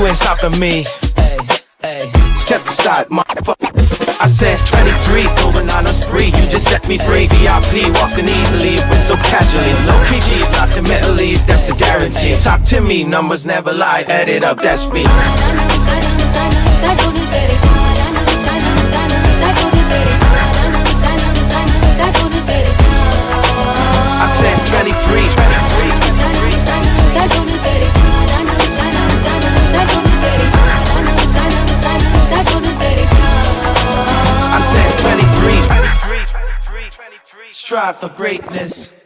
You ain't stopping me. Step aside, motherfucker. I said 23, going on a spree. You just set me free. VIP, walking easily, but so casually. No PG, not the mentally, that's a guarantee. Talk to me, numbers never lie. Add it up, that's me. I said 23. I said 23. Strive for greatness.